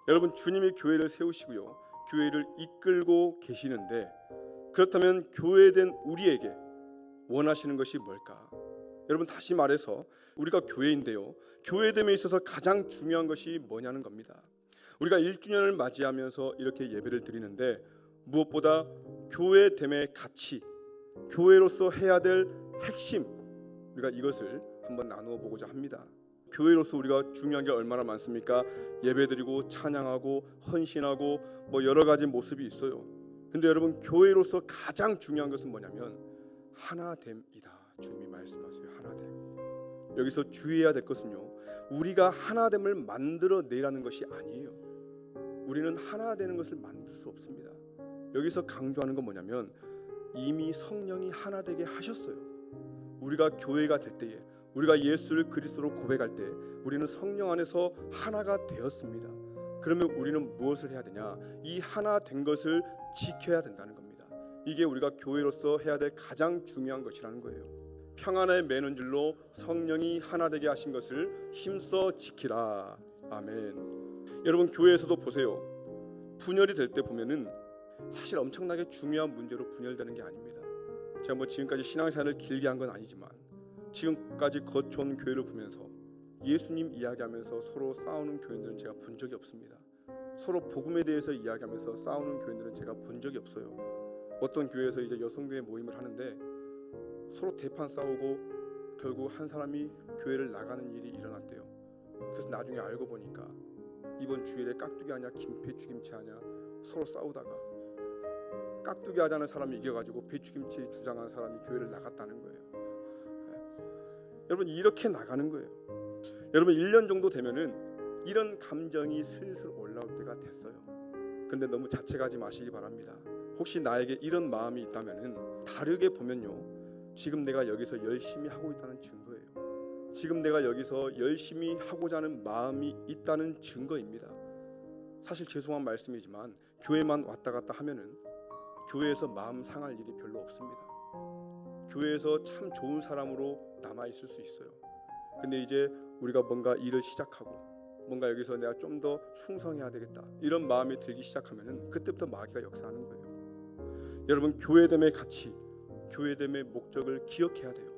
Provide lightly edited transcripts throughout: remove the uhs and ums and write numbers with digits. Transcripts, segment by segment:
여러분, 주님이 교회를 세우시고요, 교회를 이끌고 계시는데, 그렇다면 교회된 우리에게 원하시는 것이 뭘까? 여러분, 다시 말해서 우리가 교회인데요, 교회됨에 있어서 가장 중요한 것이 뭐냐는 겁니다. 우리가 1주년을 맞이하면서 이렇게 예배를 드리는데, 무엇보다 교회됨의 가치, 교회로서 해야 될 핵심, 우리가 이것을 한번 나누어 보고자 합니다. 교회로서 우리가 중요한 게 얼마나 많습니까? 예배드리고 찬양하고 헌신하고 여러 가지 모습이 있어요. 근데 여러분, 교회로서 가장 중요한 것은 뭐냐면 하나됨이다. 주님이 말씀하세요. 하나됨. 여기서 주의해야 될 것은요, 우리가 하나됨을 만들어내라는 것이 아니에요. 우리는 하나 되는 것을 만들 수 없습니다. 여기서 강조하는 건 뭐냐면 이미 성령이 하나 되게 하셨어요. 우리가 교회가 될 때에, 우리가 예수를 그리스도로 고백할 때 우리는 성령 안에서 하나가 되었습니다. 그러면 우리는 무엇을 해야 되냐? 이 하나 된 것을 지켜야 된다는 겁니다. 이게 우리가 교회로서 해야 될 가장 중요한 것이라는 거예요. 평안에 매는 줄로 성령이 하나 되게 하신 것을 힘써 지키라. 아멘. 여러분, 교회에서도 보세요. 분열이 될 때 보면은 사실 엄청나게 중요한 문제로 분열되는 게 아닙니다. 제가 지금까지 신앙생활을 길게 한 건 아니지만 지금까지 거쳐온 교회를 보면서 예수님 이야기하면서 서로 싸우는 교인들은 제가 본 적이 없습니다. 서로 복음에 대해서 이야기하면서 싸우는 교인들은 제가 본 적이 없어요. 어떤 교회에서 이제 여성교회 모임을 하는데 서로 대판 싸우고 결국 한 사람이 교회를 나가는 일이 일어났대요. 그래서 나중에 알고 보니까 이번 주일에 깍두기 하냐 배추김치 하냐 서로 싸우다가 깍두기 하자는 사람이 이겨가지고 배추김치 주장한 사람이 교회를 나갔다는 거예요. 여러분, 이렇게 나가는 거예요. 여러분, 1년 정도 되면은 이런 감정이 슬슬 올라올 때가 됐어요. 그런데 너무 자책하지 마시기 바랍니다. 혹시 나에게 이런 마음이 있다면은 다르게 보면요, 지금 내가 여기서 열심히 하고 있다는 증거예요. 지금 내가 여기서 열심히 하고자 하는 마음이 있다는 증거입니다. 사실 죄송한 말씀이지만 교회만 왔다 갔다 하면은 교회에서 마음 상할 일이 별로 없습니다. 교회에서 참 좋은 사람으로 남아 있을 수 있어요. 근데 이제 우리가 뭔가 일을 시작하고 뭔가 여기서 내가 좀 더 충성해야 되겠다 이런 마음이 들기 시작하면은 그때부터 마귀가 역사하는 거예요. 여러분, 교회됨의 가치, 교회됨의 목적을 기억해야 돼요.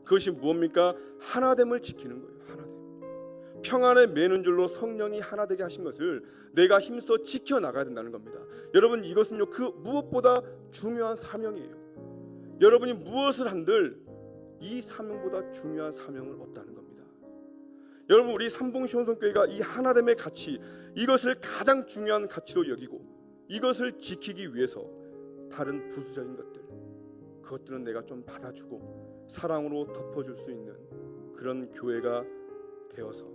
그것이 무엇입니까? 하나됨을 지키는 거예요. 하나됨. 평안에 매는 줄로 성령이 하나 되게 하신 것을 내가 힘써 지켜나가야 된다는 겁니다. 여러분, 이것은요, 그 무엇보다 중요한 사명이에요. 여러분이 무엇을 한들 이 사명보다 중요한 사명은 없다는 겁니다. 여러분, 우리 삼봉시온성교회가 이 하나됨의 가치, 이것을 가장 중요한 가치로 여기고 이것을 지키기 위해서 다른 부수적인 것들, 그것들은 내가 좀 받아주고 사랑으로 덮어줄 수 있는 그런 교회가 되어서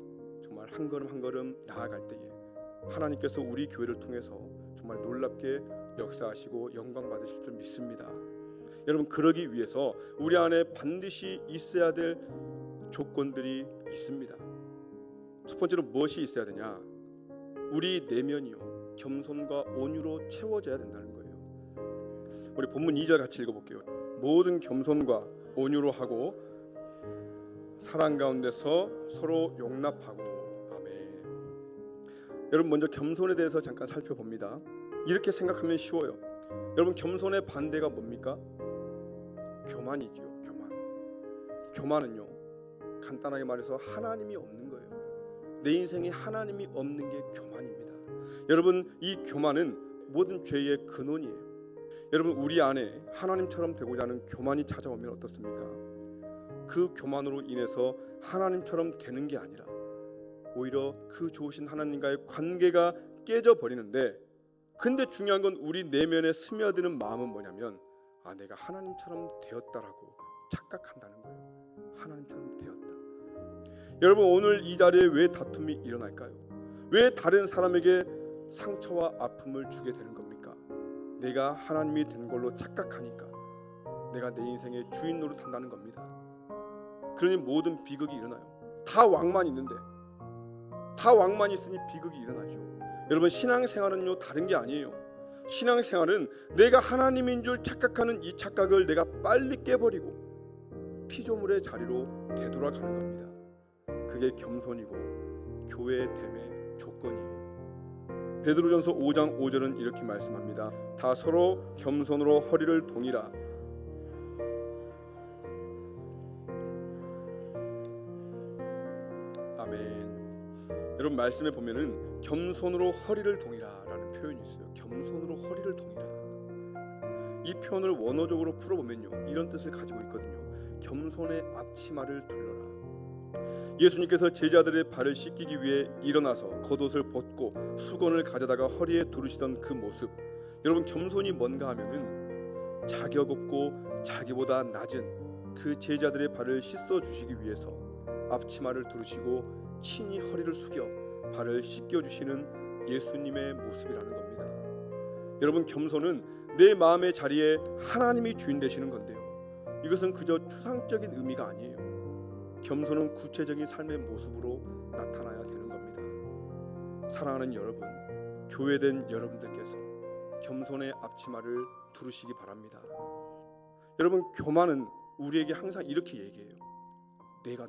정말 한 걸음 한 걸음 나아갈 때에 하나님께서 우리 교회를 통해서 정말 놀랍게 역사하시고 영광 받으실 줄 믿습니다. 여러분, 그러기 위해서 우리 안에 반드시 있어야 될 조건들이 있습니다. 첫 번째로 무엇이 있어야 되냐? 우리 내면이요, 겸손과 온유로 채워져야 된다는 거예요. 우리 본문 2절 같이 읽어볼게요. 모든 겸손과 온유로 하고 사랑 가운데서 서로 용납하고. 아멘. 여러분, 먼저 겸손에 대해서 잠깐 살펴봅니다. 이렇게 생각하면 쉬워요. 여러분, 겸손의 반대가 뭡니까? 교만이죠. 교만은요, 간단하게 말해서 하나님이 없는 거예요. 내 인생에 하나님이 없는 게 교만입니다. 여러분, 이 교만은 모든 죄의 근원이에요. 여러분, 우리 안에 하나님처럼 되고자 하는 교만이 찾아오면 어떻습니까? 그 교만으로 인해서 하나님처럼 되는 게 아니라 오히려 그 좋으신 하나님과의 관계가 깨져버리는데, 근데 중요한 건 우리 내면에 스며드는 마음은 뭐냐면 내가 하나님처럼 되었다라고 착각한다는 거예요. 하나님처럼 되었다. 여러분, 오늘 이 자리에 왜 다툼이 일어날까요? 왜 다른 사람에게 상처와 아픔을 주게 되는 겁니까? 내가 하나님이 된 걸로 착각하니까 내가 내 인생의 주인 노릇한다는 겁니다. 그러니 모든 비극이 일어나요. 다 왕만 있는데, 다 왕만 있으니 비극이 일어나죠. 여러분, 신앙생활은요, 다른 게 아니에요. 신앙생활은 내가 하나님인 줄 착각하는 이 착각을 내가 빨리 깨버리고 피조물의 자리로 되돌아가는 겁니다. 그게 겸손이고 교회됨의 조건이에요. 베드로전서 5장 5절은 이렇게 말씀합니다. 다 서로 겸손으로 허리를 동이라. 아멘. 여러분 말씀에 보면은 겸손으로 허리를 동이라라는 표현이 있어요. 겸손으로 허리를 동이라. 이 표현을 원어적으로 풀어보면요, 이런 뜻을 가지고 있거든요. 겸손의 앞치마를 둘러라. 예수님께서 제자들의 발을 씻기기 위해 일어나서 겉옷을 벗고 수건을 가져다가 허리에 두르시던 그 모습, 여러분 겸손이 뭔가 하면은 자격 없고 자기보다 낮은 그 제자들의 발을 씻어 주시기 위해서 앞치마를 두르시고 친히 허리를 숙여 발을 씻겨 주시는 예수님의 모습이라는 겁니다. 여러분 겸손은 내 마음의 자리에 하나님이 주인 되시는 건데요, 이것은 그저 추상적인 의미가 아니에요. 겸손은 구체적인 삶의 모습으로 나타나야 되는 겁니다. 사랑하는 여러분, 교회된 여러분들께서 겸손의 앞치마를 두르시기 바랍니다. 여러분 교만은 우리에게 항상 이렇게 얘기해요. 내가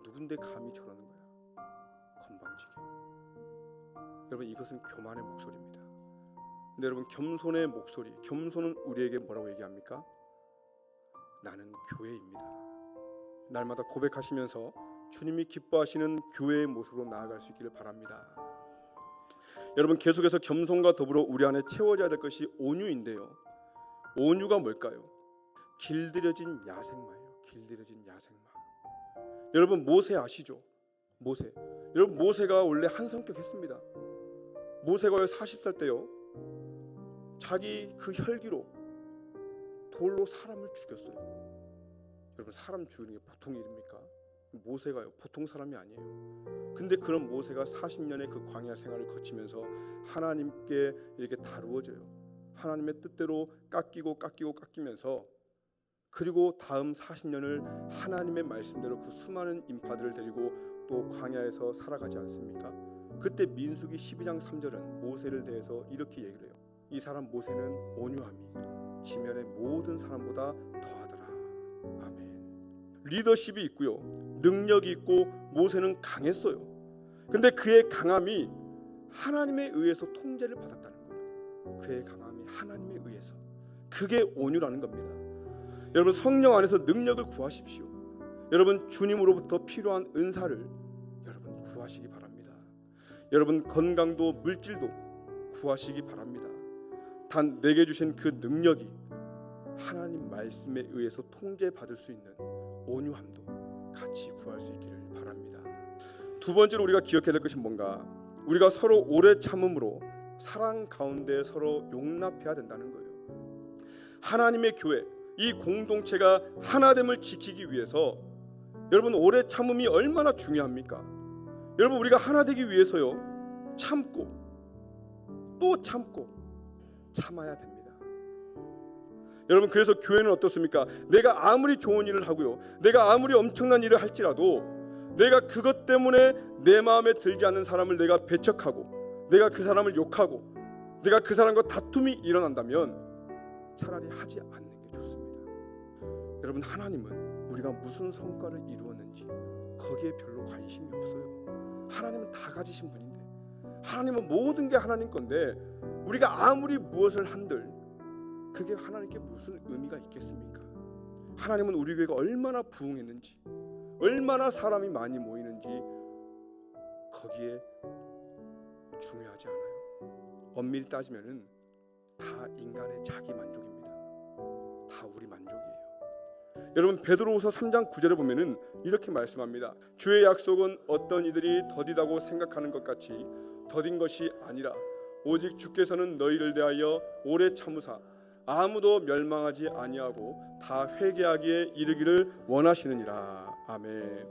누군데 감히 저러는 거야, 건방지게. 여러분 이것은 교만의 목소리입니다. 근데 여러분 겸손의 목소리, 겸손은 우리에게 뭐라고 얘기합니까? 나는 교회입니다. 날마다 고백하시면서 주님이 기뻐하시는 교회의 모습으로 나아갈 수 있기를 바랍니다. 여러분 계속해서 겸손과 더불어 우리 안에 채워져야 될 것이 온유인데요, 온유가 뭘까요? 길들여진 야생마예요. 길들여진 야생마. 여러분 모세 아시죠? 모세. 여러분 모세가 원래 한 성격 했습니다. 모세가 40살 때요, 자기 그 혈기로 돌로 사람을 죽였어요. 여러분 사람 죽이는 게 보통 일입니까? 모세가요 보통 사람이 아니에요. 근데 그런 모세가 40년의 그 광야 생활을 거치면서 하나님께 이렇게 다루어져요. 하나님의 뜻대로 깎이면서, 그리고 다음 40년을 하나님의 말씀대로 그 수많은 인파들을 데리고 또 광야에서 살아가지 않습니까? 그때 민수기 12장 3절은 모세를 대해서 이렇게 얘기를 해요. 이 사람 모세는 온유함이 지면의 모든 사람보다 더하더라. 아멘. 리더십이 있고요, 능력이 있고 모세는 강했어요. 근데 그의 강함이 하나님에 의해서 통제를 받았다는 거예요. 그의 강함이 하나님에 의해서. 그게 온유라는 겁니다. 여러분 성령 안에서 능력을 구하십시오. 여러분 주님으로부터 필요한 은사를 여러분 구하시기 바랍니다. 여러분 건강도 물질도 구하시기 바랍니다. 단 내게 주신 그 능력이 하나님 말씀에 의해서 통제받을 수 있는 온유함도 같이 구할 수 있기를 바랍니다. 두 번째로 우리가 기억해야 될 것이 뭔가, 우리가 서로 오래 참음으로 사랑 가운데 서로 용납해야 된다는 거예요. 하나님의 교회, 이 공동체가 하나됨을 지키기 위해서 여러분 오래 참음이 얼마나 중요합니까? 여러분 우리가 하나 되기 위해서요, 참고 또 참고 참아야 됩니다. 여러분 그래서 교회는 어떻습니까? 내가 아무리 좋은 일을 하고요, 내가 아무리 엄청난 일을 할지라도 내가 그것 때문에 내 마음에 들지 않는 사람을 내가 배척하고 내가 그 사람을 욕하고 내가 그 사람과 다툼이 일어난다면 차라리 하지 않는 게 좋습니다. 여러분 하나님은 우리가 무슨 성과를 이루었는지 거기에 별로 관심이 없어요. 하나님은 다 가지신 분인데, 하나님은 모든 게 하나님 건데 우리가 아무리 무엇을 한들 그게 하나님께 무슨 의미가 있겠습니까? 하나님은 우리 교회가 얼마나 부흥했는지, 얼마나 사람이 많이 모이는지 거기에 중요하지 않아요. 엄밀히 따지면은 다 인간의 자기 만족입니다. 다 우리 만족이에요. 여러분 베드로후서 3장 9절에 보면은 이렇게 말씀합니다. 주의 약속은 어떤 이들이 더디다고 생각하는 것 같이 더딘 것이 아니라 오직 주께서는 너희를 대하여 오래 참으사 아무도 멸망하지 아니하고 다 회개하기에 이르기를 원하시느니라. 아멘.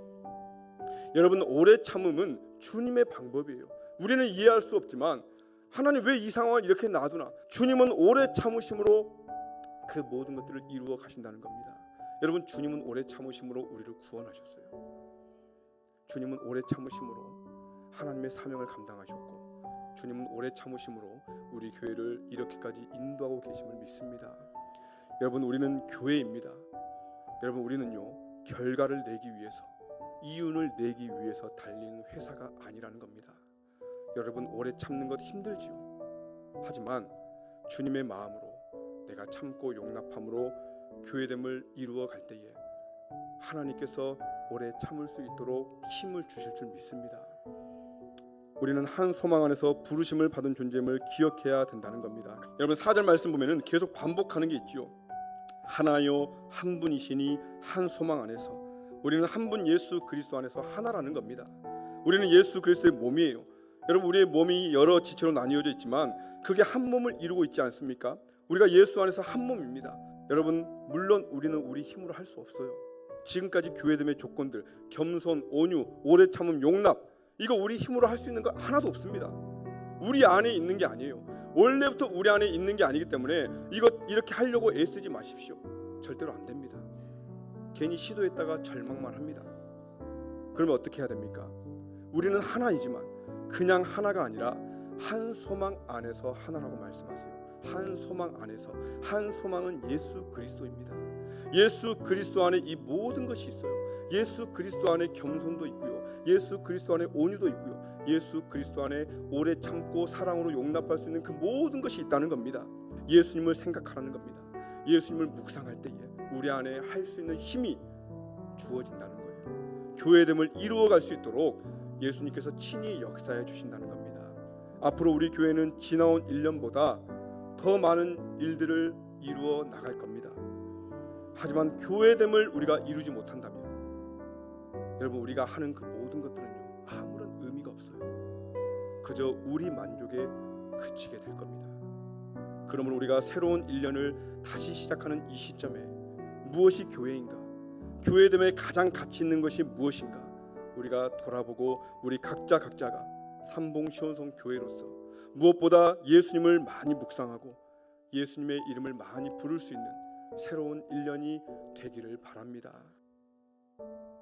여러분 오래 참음은 주님의 방법이에요. 우리는 이해할 수 없지만 하나님 왜 이 상황을 이렇게 놔두나? 주님은 오래 참으심으로 그 모든 것들을 이루어 가신다는 겁니다. 여러분 주님은 오래 참으심으로 우리를 구원하셨어요. 주님은 오래 참으심으로 하나님의 사명을 감당하셨고, 주님은 오래 참으심으로 우리 교회를 이렇게까지 인도하고 계심을 믿습니다. 여러분 우리는 교회입니다. 여러분 우리는요 결과를 내기 위해서, 이윤을 내기 위해서 달리는 회사가 아니라는 겁니다. 여러분 오래 참는 것 힘들지요. 하지만 주님의 마음으로 내가 참고 용납함으로 교회됨을 이루어 갈 때에 하나님께서 오래 참을 수 있도록 힘을 주실 줄 믿습니다. 우리는 한 소망 안에서 부르심을 받은 존재임을 기억해야 된다는 겁니다. 여러분 4절 말씀 보면은 계속 반복하는 게 있지요. 하나요 한 분이시니 한 소망 안에서. 우리는 한 분 예수 그리스도 안에서 하나라는 겁니다. 우리는 예수 그리스도의 몸이에요. 여러분 우리의 몸이 여러 지체로 나뉘어져 있지만 그게 한 몸을 이루고 있지 않습니까? 우리가 예수 안에서 한 몸입니다. 여러분 물론 우리는 우리 힘으로 할 수 없어요. 지금까지 교회됨의 조건들, 겸손, 온유, 오래 참음, 용납, 이거 우리 힘으로 할 수 있는 거 하나도 없습니다. 우리 안에 있는 게 아니에요. 원래부터 우리 안에 있는 게 아니기 때문에 이거 이렇게 하려고 애쓰지 마십시오. 절대로 안 됩니다. 괜히 시도했다가 절망만 합니다. 그러면 어떻게 해야 됩니까? 우리는 하나이지만 그냥 하나가 아니라 한 소망 안에서 하나라고 말씀하세요. 한 소망 안에서. 한 소망은 예수 그리스도입니다. 예수 그리스도 안에 이 모든 것이 있어요. 예수 그리스도 안에 겸손도 있고요. 예수 그리스도 안에 온유도 있고요. 예수 그리스도 안에 오래 참고 사랑으로 용납할 수 있는 그 모든 것이 있다는 겁니다. 예수님을 생각하라는 겁니다. 예수님을 묵상할 때에 우리 안에 할 수 있는 힘이 주어진다는 거예요. 교회됨을 이루어갈 수 있도록 예수님께서 친히 역사해 주신다는 겁니다. 앞으로 우리 교회는 지나온 1년보다 더 많은 일들을 이루어 나갈 겁니다. 하지만 교회됨을 우리가 이루지 못한다면 여러분 우리가 하는 그 모든 것들은요 아무런 의미가 없어요. 그저 우리 만족에 그치게 될 겁니다. 그러므로 우리가 새로운 1년을 다시 시작하는 이 시점에 무엇이 교회인가? 교회됨에 가장 가치 있는 것이 무엇인가? 우리가 돌아보고 우리 각자가 삼봉시온성 교회로서 무엇보다 예수님을 많이 묵상하고 예수님의 이름을 많이 부를 수 있는 새로운 1년이 되기를 바랍니다.